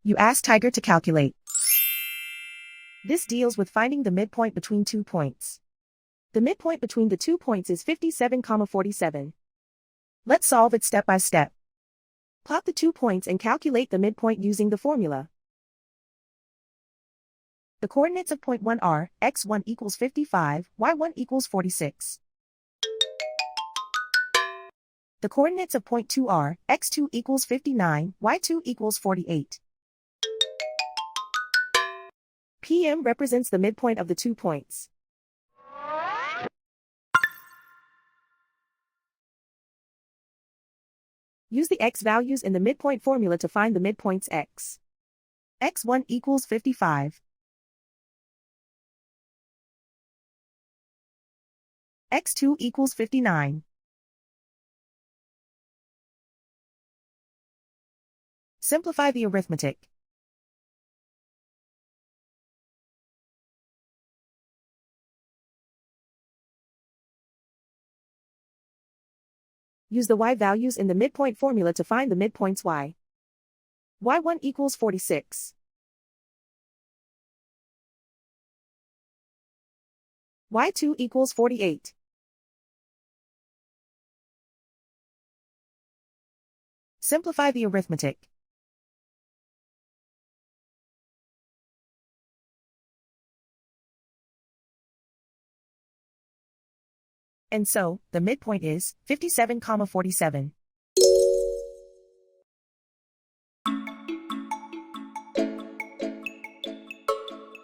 You ask Tiger to calculate. This deals with finding the midpoint between 2 points. The midpoint between the 2 points is 57,47. Let's solve it step by step. Plot the 2 points and calculate the midpoint using the formula. The coordinates of point 1 are x1 equals 55, y1 equals 46. The coordinates of point 2 are x2 equals 59, y2 equals 48. PM represents the midpoint of the 2 points. Use the x values in the midpoint formula to find the midpoints x. x1 equals 55. x2 equals 59. Simplify the arithmetic. Use the y values in the midpoint formula to find the midpoints y. y1 equals 46. y2 equals 48. Simplify the arithmetic. And so, the midpoint is 57,47.